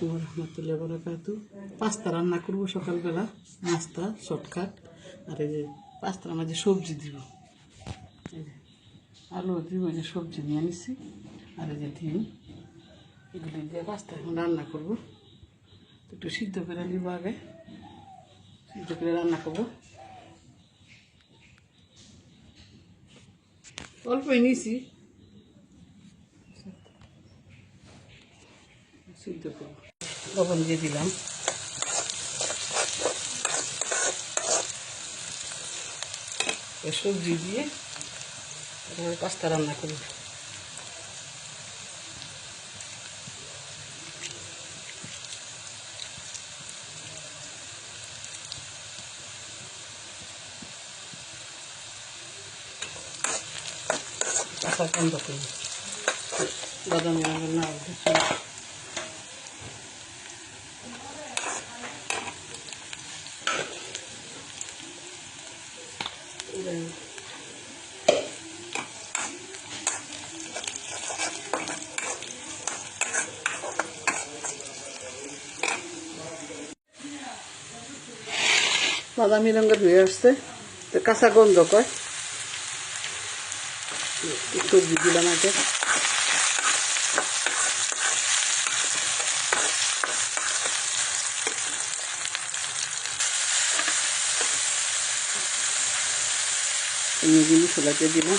রহমতুল্লাহ বরকাতু। Pasta রান্না করবো সকালবেলা, নাস্তা শর্টকাট। আর এই যে পাস্তার মাঝে সবজি দিব, এই যে আলু দিব, এই যে সবজি নিয়ে নিচ্ছি, আর এই যে ডিম, এগুলি দিয়ে পাস্তা এখন রান্না করবো। একটু সিদ্ধ করে নিব, আগে সিদ্ধ করে রান্না করবো। অল্পই নিয়েছি, সিদ্ধ করবো। লবণ দিয়ে দিলাম, সবজি দিয়ে পাস্তা রান্না করবো। কাঁচা বন্ধ করবো, বাদামি রঙের না বাদামি রঙের হয়ে আসছে, তো কাঁচা গন্ধ কয়। সবজি দিলাম আগে, মশলাতে দিলাম,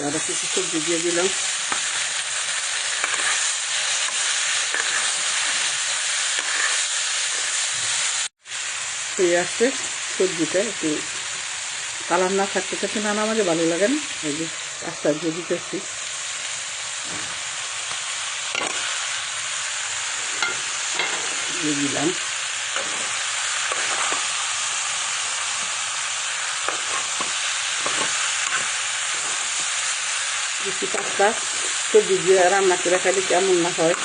আরো কিছু সবজি দিয়ে দিলাম। হয়ে আসছে সবজিটা, একটু কালার না থাকতে থাকতে না আমাকে ভালো লাগে না। এই যে পাস্তা দিয়ে দিতেছি, দিয়ে দিলাম। বেশি পাস্তা সবজি দিয়ে রান্না করে খাইলে কেমন না হয়।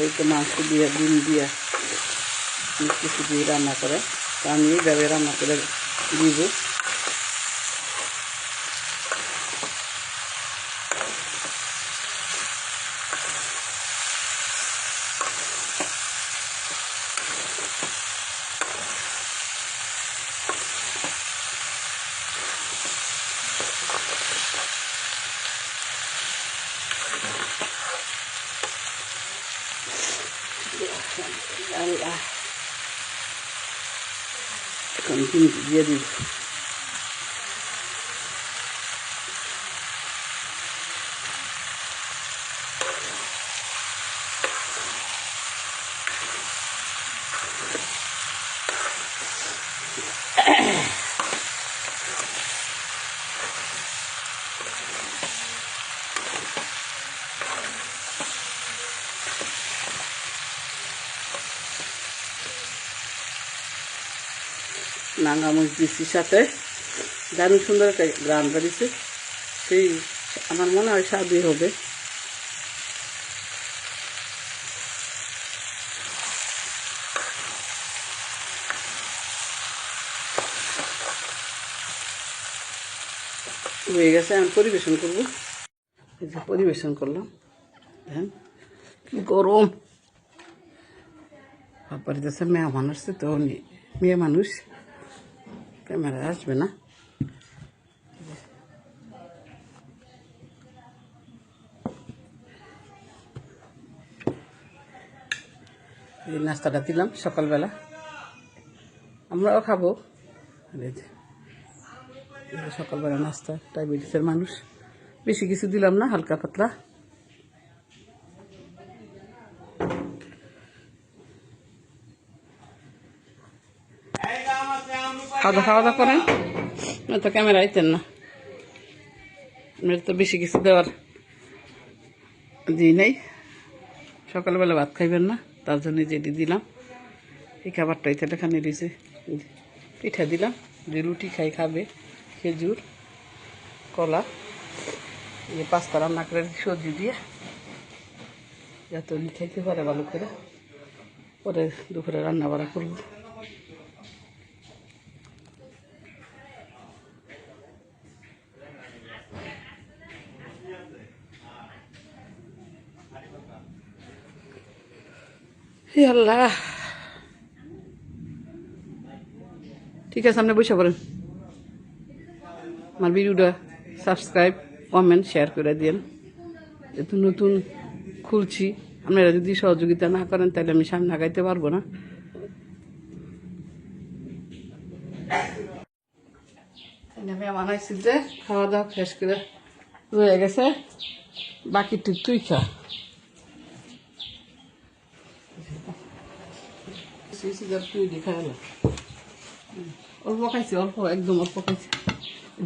এই তো মাংস দিয়ে ডিম দিয়ে কিছু দিয়ে রান্না করে, তো আমি এইভাবে রান্না করে দিব। আল্লাহ, এখন ডিম দিয়ে দিব। নাঙ্গামরিচ দিচ্ছি সাথে, দারুণ সুন্দর একটা গ্রান বেরিয়েছে, সেই আমার মনে হয় স্বাদই হবে। হয়ে গেছে, আমি পরিবেশন করবো। এই যে পরিবেশন করলাম, দেখেন কি গরম। বাড়িতে মেহমান আসছে, তো মেয়ে মানুষ ক্যামেরায় আসবে না। এই নাস্তাটা দিলাম সকালবেলা, আমরাও খাবো। সকালবেলা নাস্তা, ডায়াবেটিসের মানুষ বেশি কিছু দিলাম না, হালকা পাতলা। খাওয়া দাওয়া করেন, তো ক্যামেরা আইতেন না। মেয়ের তো বেশি কিছু দেওয়ার দিই নাই, সকালবেলা ভাত খাইবেন না, তার জন্য যেটি দিলাম। এই খাবারটা এতে খানি দিয়েছে, পিঠা দিলাম, যে রুটি খাবে, খেজুর, কলা, এই পাস্তা রান্না করে সবজি দিয়ে, যাতে উনি খাইতে পারে ভালো করে। পরে দুপুরে রান্না বাড়া করবো। আল্লাহ, ঠিক আছে, আপনি বসে পড়েন। আমার ভিডিওটা সাবস্ক্রাইব, কমেন্ট, শেয়ার করে দিন। যেহেতু নতুন খুলছি, আপনারা যদি সহযোগিতা না করেন তাহলে আমি সামনে আগাইতে পারবো না। আমি বানাইছি যে খাওয়া দাওয়া শেষ করে রয়ে গেছে, বাকি তুই খা। তুই দেখা গেল অল্প খাইছি, অল্প, একদম অল্প খাইছি,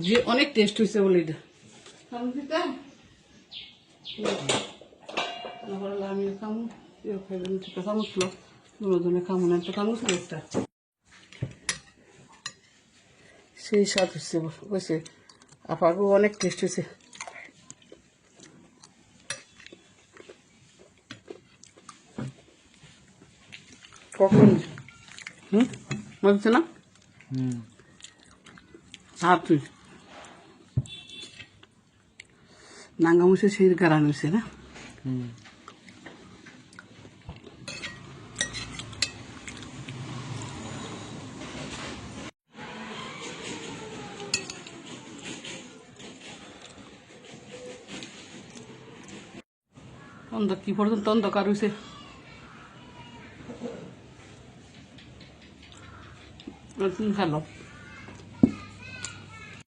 যে অনেক টেস্ট হয়েছে বলে এটা। আমিও খামু, কেউ খাইবেন, চামচ লো, দুজনে খামু না, তো চামচ একটা সেই স্বাদ হয়েছে। আপাকেও অনেক টেস্ট হয়েছে। কখন বলছে না? আর তুই নাঙ্গামুসে সেই গারান হয়েছে না? কি পর্যন্ত অন্ধকার হয়েছে। তুমি খেলো।